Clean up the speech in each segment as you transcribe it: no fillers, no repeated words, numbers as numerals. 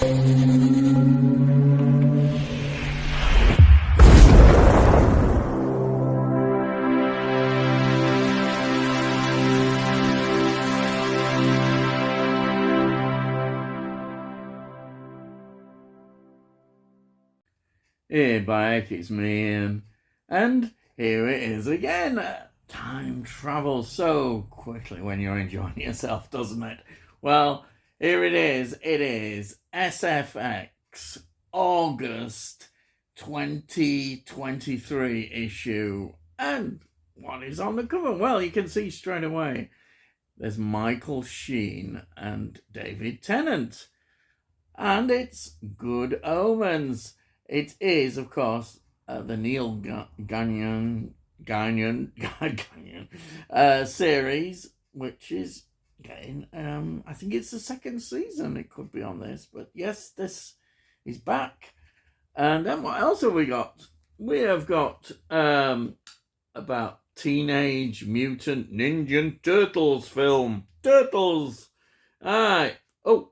Hey, bike, it's me, Ian. And here it is again. Time travels so quickly when you're enjoying yourself, doesn't it? Well, here it is. It is SFX August 2023 issue. And what is on the cover? Well, you can see straight away. There's Michael Sheen and David Tennant. And it's Good Omens. It is, of course, the Neil Gaiman series, which is getting, I think it's the second season it could be on this. But yes, this is back. And then what else have we got? We have got about Teenage Mutant Ninja Turtles film. Turtles! Aye. Oh,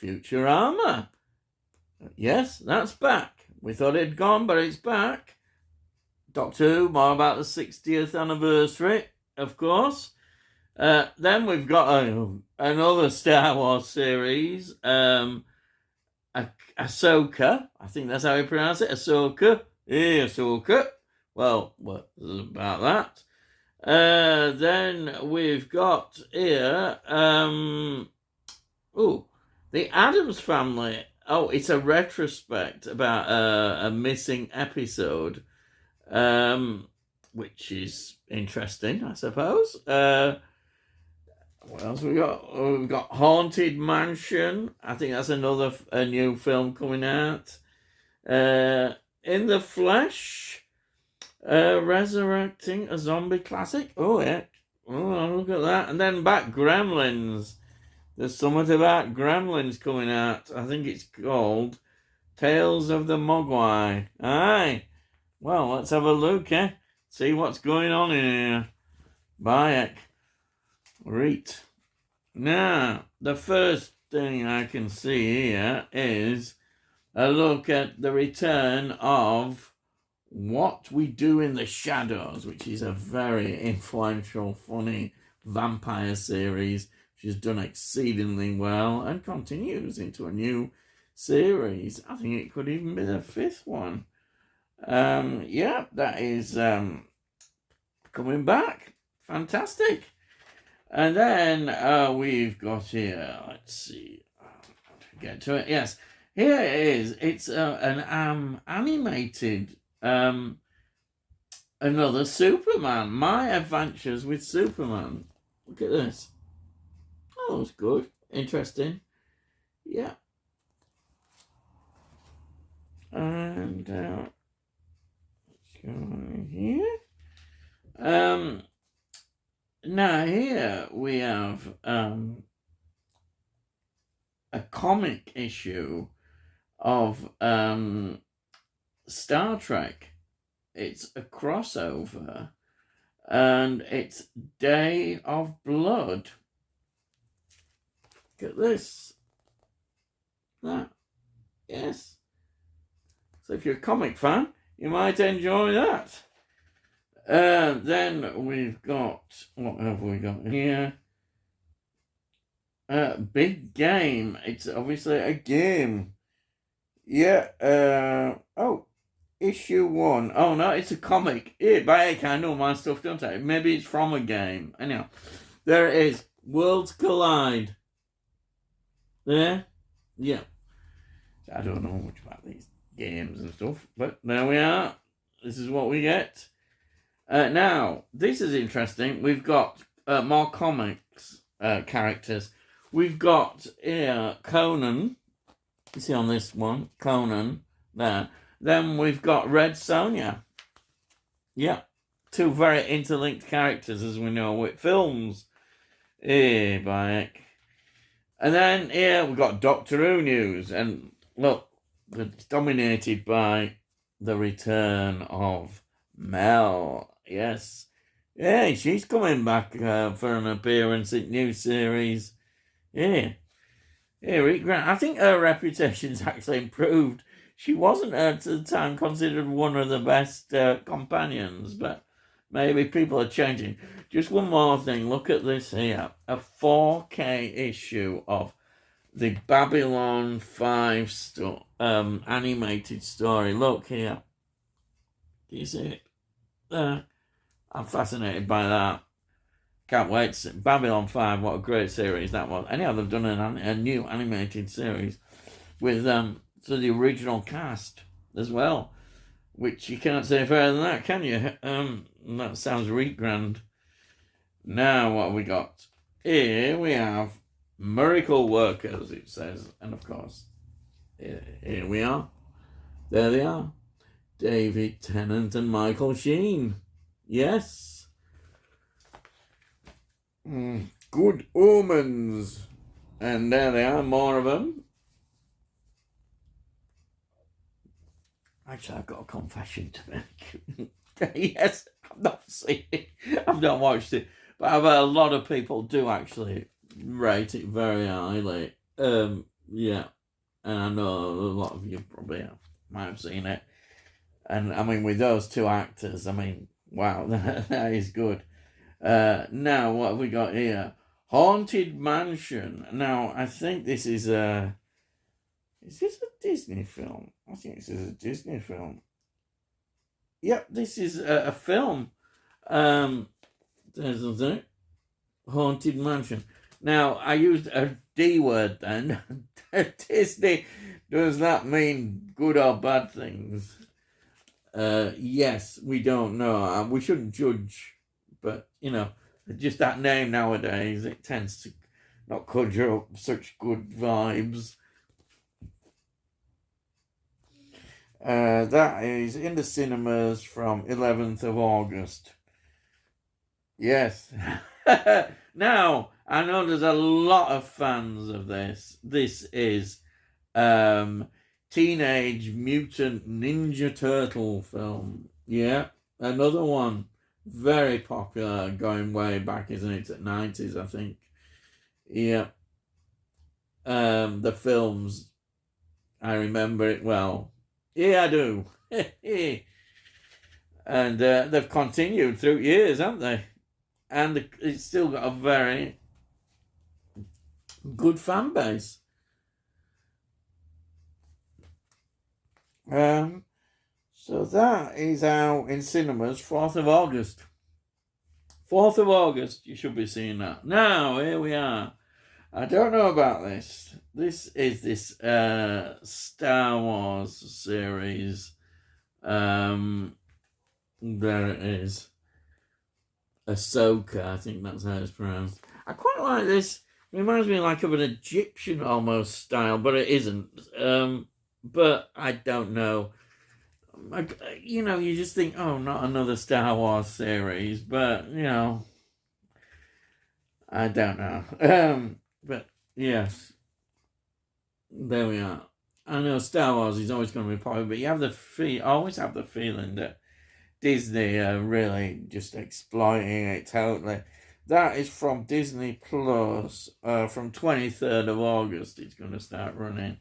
Futurama. Yes, that's back. We thought it'd gone, but it's back. Doctor Who, more about the 60th anniversary, of course. Then we've got another Star Wars series, Ahsoka. I think that's how you pronounce it. Ahsoka. Yeah, Ahsoka. Well, what about that? Then we've got here, the Addams Family. Oh, it's a retrospect about a missing episode, which is interesting, I suppose. What else we got? Oh, we've got Haunted Mansion. I think that's a new film coming out. In the Flesh, resurrecting a zombie classic. Oh, yeah. Oh, look at that. And then back Gremlins. There's something about Gremlins coming out. I think it's called Tales of the Mogwai. Aye. Well, let's have a look, eh? See what's going on in here. Bayek. Right. Now, the first thing I can see here is a look at the return of What We Do in the Shadows, which is a very influential, funny vampire series. She's done exceedingly well and continues into a new series. I think it could even be the fifth one. Yeah, that is coming back. Fantastic. And then we've got here, let's see, get to it. Yes, here it is. It's an animated, another Superman. My Adventures with Superman. Look at this. Oh, it's good. Interesting. Yeah. And let's go on here. Now here we have a comic issue of Star Trek. It's a crossover, and it's Day of Blood. Look at this. That. Yes. So if you're a comic fan, you might enjoy that. Then we've got, what have we got here? Big Game. It's obviously a game. Yeah. Issue 1. Oh, no, it's a comic. I know my stuff, don't I? Maybe it's from a game. Anyhow, there it is. Worlds Collide. There? Yeah. I don't know much about these games and stuff, but there we are. This is what we get. Now, this is interesting. We've got more comics characters. We've got here Conan. You see on this one, Conan, there. Then we've got Red Sonja. Yeah, two very interlinked characters, as we know, with films. Bayek. And then here we've got Doctor Who news. And look, it's dominated by the return of Mel. Yes. Yeah, she's coming back for an appearance in new series. Yeah. Here, Grant. I think her reputation's actually improved. She wasn't at the time considered one of the best companions, but maybe people are changing. Just one more thing. Look at this here. A 4K issue of the Babylon 5 animated story. Look here. Do you see it? I'm fascinated by that. Can't wait to see Babylon 5. What a great series that was. Anyhow, they've done a new animated series with so the original cast as well, which you can't say further than that, can you? That sounds really grand. Now, what have we got? Here we have Miracle Workers, it says. And of course, here we are. There they are. David Tennant and Michael Sheen. Yes. Good Omens. And there they are, more of them. Actually, I've got a confession to make. Yes, I've not seen it. I've not watched it. But I've heard a lot of people do actually rate it very highly. Yeah. And I know a lot of you probably might have seen it. And I mean, with those two actors, I mean, wow, that is good. Now, what have we got here? Haunted Mansion. Now, I think this is a... Is this a Disney film? I think this is a Disney film. Yep, this is a film. There's it. Haunted Mansion. Now, I used a D word then. Disney, does that mean good or bad things? Yes, we don't know. We shouldn't judge, but you know, just that name nowadays, it tends to not conjure up such good vibes. That is in the cinemas from 11th of August. Yes. Now, I know there's a lot of fans of this. This is Teenage Mutant Ninja Turtle film. Yeah, another one. Very popular, going way back, isn't it? At 90s, I think. Yeah. The films, I remember it well. Yeah, I do. And they've continued through years, haven't they? And it's still got a very good fan base. So that is out in cinemas 4th of August. 4th of August, you should be seeing that. Now, here we are. I don't know about this. This is this Star Wars series. There it is. Ahsoka, I think that's how it's pronounced. I quite like this. It reminds me like of an Egyptian almost style, but it isn't. But I don't know. You know, you just think, oh, not another Star Wars series, but you know, I don't know. But yes, there we are. I know Star Wars is always going to be popular, but you have always have the feeling that Disney are really just exploiting it totally. That is from Disney Plus. From 23rd of August, it's going to start running.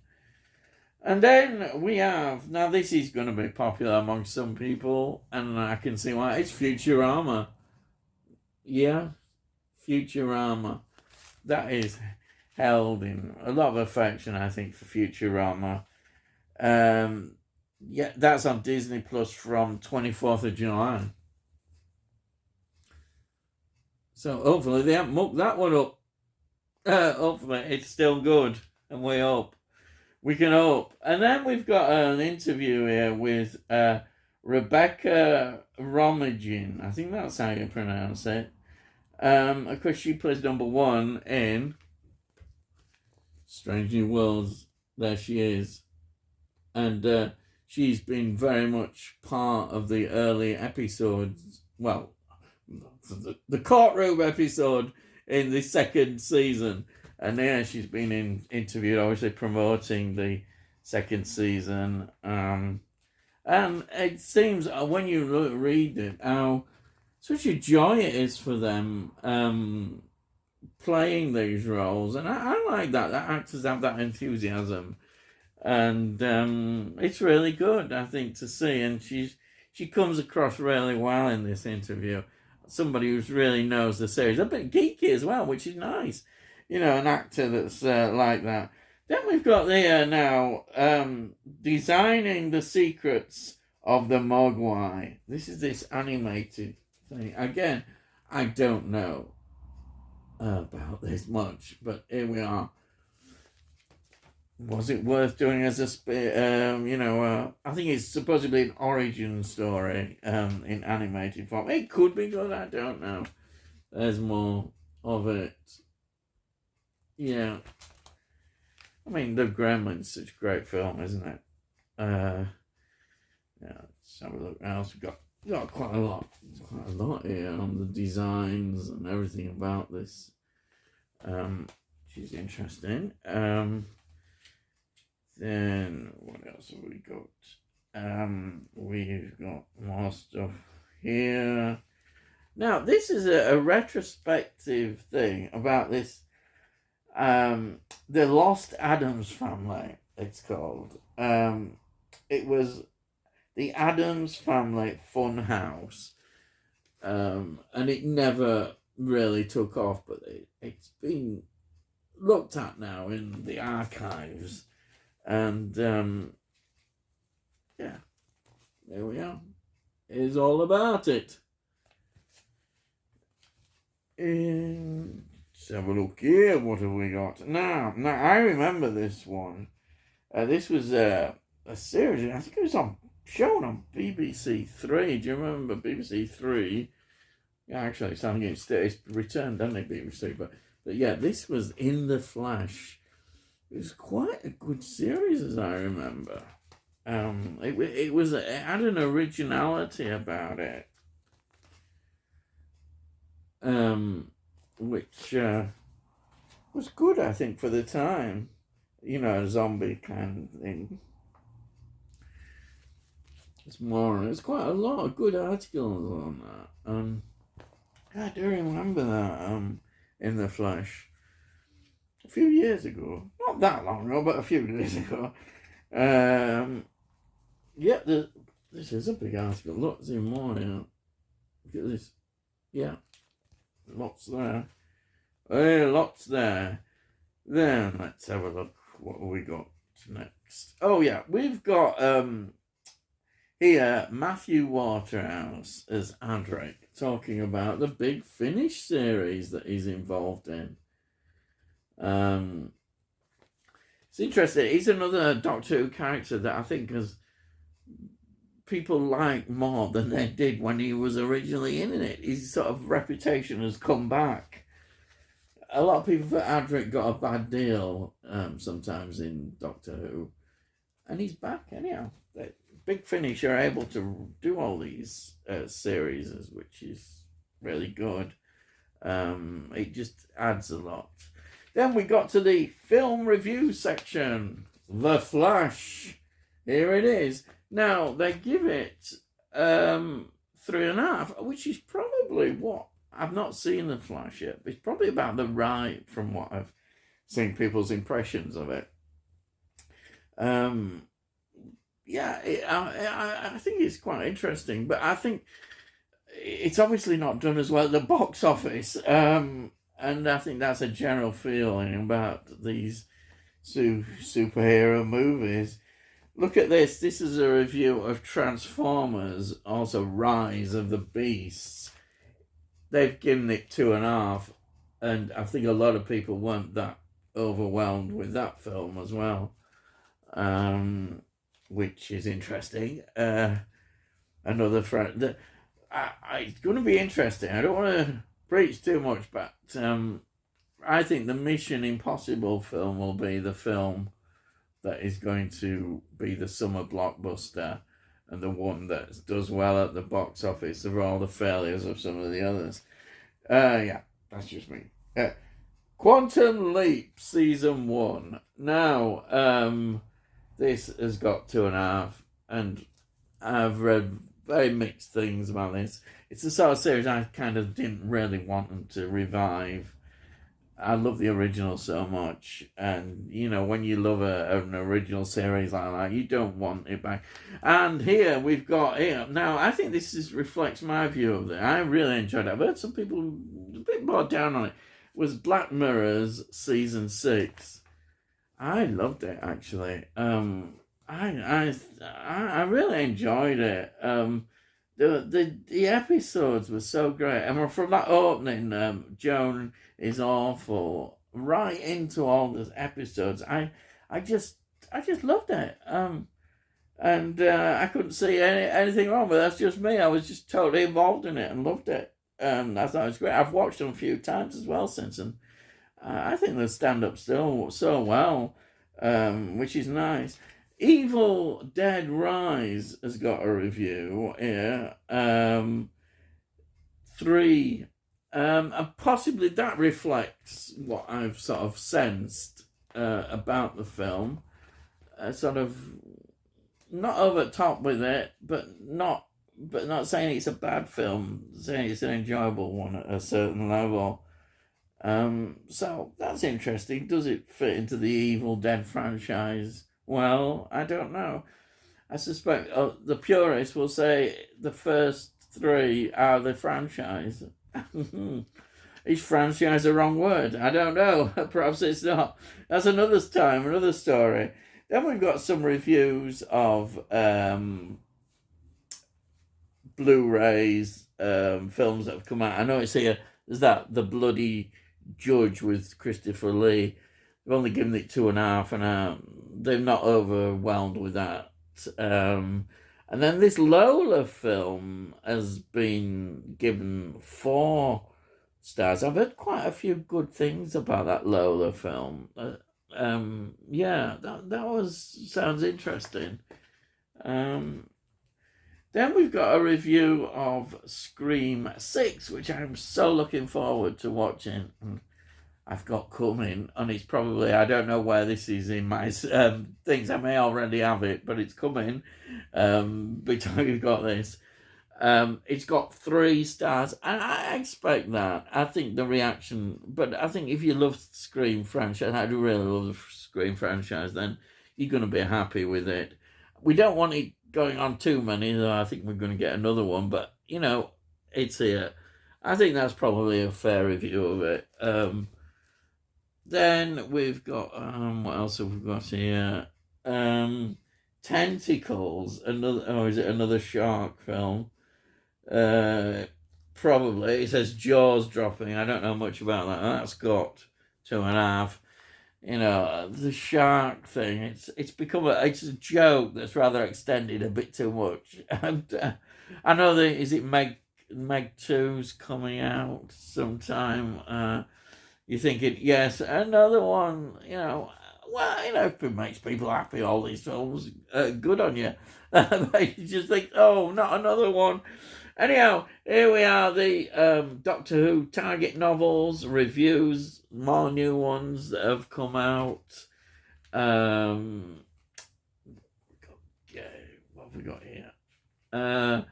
And then we have, now this is going to be popular among some people, and I can see why. It's Futurama. Yeah, Futurama. That is held in a lot of affection, I think, for Futurama. Yeah, that's on Disney Plus from 24th of July. So hopefully they haven't mucked that one up. Hopefully it's still good, and we hope. We can hope. And then we've got an interview here with Rebecca Romijn. I think that's how you pronounce it. Of course, she plays number 1 in Strange New Worlds. There she is. And she's been very much part of the early episodes. Well, the courtroom episode in the second season. And yeah, she's been interviewed, obviously promoting the second season. And it seems, when you read it, how such a joy it is for them playing these roles, and I like that. That actors have that enthusiasm, and it's really good, I think, to see. And she comes across really well in this interview. Somebody who really knows the series, a bit geeky as well, which is nice. An actor that's like that. Then we've got there now designing the secrets of the Mogwai. This is this animated thing. Again, I don't know about this much, but here we are. Was it worth doing as a I think it's supposedly an origin story in animated form. It could be good, I don't know. There's more of it. Yeah. I mean, The Gremlins, such a great film, isn't it? Yeah, let's have a look. What else we got quite a lot here on the designs and everything about this. Which is interesting. Then what else have we got? We've got more stuff here. Now, this is a retrospective thing about this. The Lost Addams Family, it's called. It was the Addams Family Fun House. And it never really took off, but it's been looked at now in the archives. And yeah, there we are. It's all about it. And let's have a look here. What have we got now? Now I remember this one. This was a series. I think it was shown on BBC Three. Do you remember BBC Three? Yeah, actually, it's returned, doesn't it, BBC? But yeah, this was In the Flash. It was quite a good series, as I remember. It had an originality about it, which was good, I think, for the time. A zombie kind of thing. There's quite a lot of good articles on that. I do remember that. In the Flash. A few years ago, not that long ago, but a few years ago. Yeah, this is a big article. Lots in more now. Look at this. Yeah, lots there. Hey, lots there. Then let's have a look. What have we got next? Oh yeah, we've got here Matthew Waterhouse as Adric, talking about the Big Finish series that he's involved in. It's interesting. He's another Doctor Who character that I think people like more than they did when he was originally in it. His sort of reputation has come back. A lot of people for Adric got a bad deal sometimes in Doctor Who, and he's back anyhow. Big Finish are able to do all these series, which is really good. It just adds a lot. Then we got to the film review section. The Flash. Here it is. Now, they give it 3.5, which is probably what... I've not seen The Flash yet. It's probably about the right from what I've seen people's impressions of it. Yeah, I think it's quite interesting, but I think it's obviously not done as well at the box office. And I think that's a general feeling about these superhero movies. Look at this. This is a review of Transformers, also Rise of the Beasts. They've given it 2.5, and I think a lot of people weren't that overwhelmed with that film as well, which is interesting. Another friend. It's going to be interesting. I don't want to preach too much, but I think the Mission Impossible film will be the film that is going to be the summer blockbuster and the one that does well at the box office of all the failures of some of the others. Yeah, that's just me. Quantum Leap Season 1. Now, this has got 2.5, and I've read very mixed things about this. It's the sort of series I kind of didn't really want them to revive. I love the original so much, and you know when you love an original series like that, you don't want it back. And here we've got here now. I think this reflects my view of it. I really enjoyed it. I've heard some people a bit more down on it. Was Black Mirror's season 6? I loved it actually. I really enjoyed it. The episodes were so great, and from that opening, Joan is awful right into all the episodes. I just I just loved it. And I couldn't see anything wrong, but that's just me. I was just totally involved in it and loved it. And I thought it was great. I've watched them a few times as well since, and I think they stand up still so well, which is nice. Evil Dead Rise has got a review here. 3. And possibly that reflects what I've sort of sensed about the film. Sort of not over the top with it, but not saying it's a bad film, saying it's an enjoyable one at a certain level. So that's interesting. Does it fit into the Evil Dead franchise? Well, I don't know. I suspect the purists will say the first 3 are the franchise. Is franchise a wrong word? I don't know. Perhaps it's not. That's another time, another story. Then we've got some reviews of Blu-rays, films that have come out. I know it's here. There's that The Bloody Judge with Christopher Lee. They've only given it 2.5, and they're not overwhelmed with that. And then this Lola film has been given 4 stars. I've heard quite a few good things about that Lola film. Yeah, that sounds interesting. Then we've got a review of Scream 6, which I'm so looking forward to watching. I've got coming, and it's probably, I don't know where this is in my things. I may already have it, but it's coming by the time you've got this. It's got 3 stars, and I expect that. I think the reaction, but I think if you love Scream franchise, I do really love the Scream franchise, then you're going to be happy with it. We don't want it going on too many, though I think we're going to get another one, but, you know, it's here. I think that's probably a fair review of it. Then we've got, what else have we got here? Tentacles, is it another shark film? Probably. It says Jaws dropping. I don't know much about that. That's got 2.5. You know, the shark thing. It's become it's a joke that's rather extended a bit too much. And I know is it Meg 2's coming out sometime? You're thinking, yes, another one. You know, well, you know, if it makes people happy, all these films, good on you. But you just think, oh, not another one. Anyhow, here we are, the Doctor Who Target novels, reviews, more new ones that have come out. What have we got here? Oh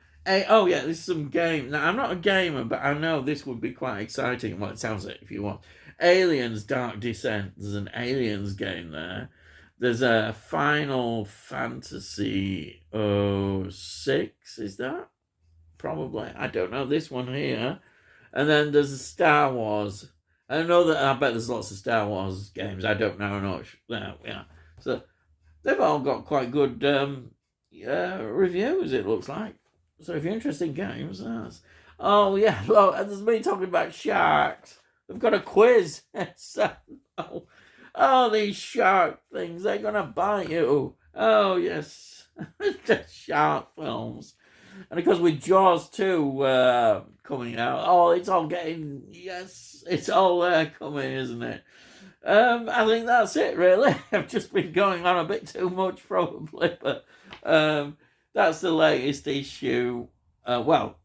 yeah, there's some game. Now, I'm not a gamer, but I know this would be quite exciting. Well, it sounds like if you want. Aliens Dark Descent. There's an Aliens game there. There's a Final Fantasy 6, is that? Probably. I don't know. This one here. And then there's a Star Wars. I know that, I bet there's lots of Star Wars games. I don't know much. Yeah. So they've all got quite good reviews, it looks like. So if you're interested in games, oh yeah, look, there's me talking about sharks. They've got a quiz. Oh, these shark things, they're going to bite you. Oh, yes. Just shark films. And of course, with Jaws 2 coming out, it's all getting, yes, it's all coming, isn't it? I think that's it, really. I've just been going on a bit too much, probably, but that's the latest issue, of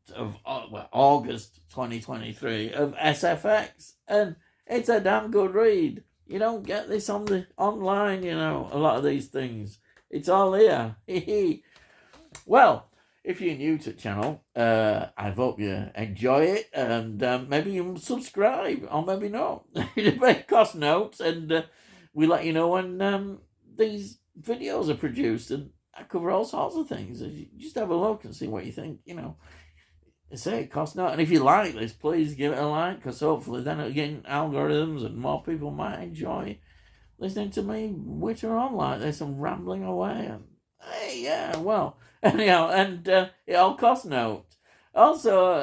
August 2023 of SFX, and it's a damn good read. You don't get this on the online, you know, a lot of these things. It's all here. Well, if you're new to the channel, I hope you enjoy it, and maybe you subscribe, or maybe not. You make cost notes, and we let you know when these videos are produced, and I cover all sorts of things. You just have a look and see what you think, Say it costs nothing. And if you like this, please give it a like, because hopefully then again, algorithms and more people might enjoy listening to me witter on like this and rambling away. And hey, yeah, well, anyhow, and it all costs note. Also,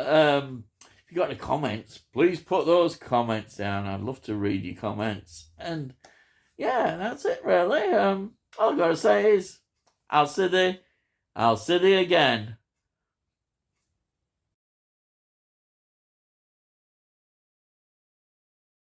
if you got any comments, please put those comments down. I'd love to read your comments. And yeah, that's it really. All I gotta say is, I'll see thee again.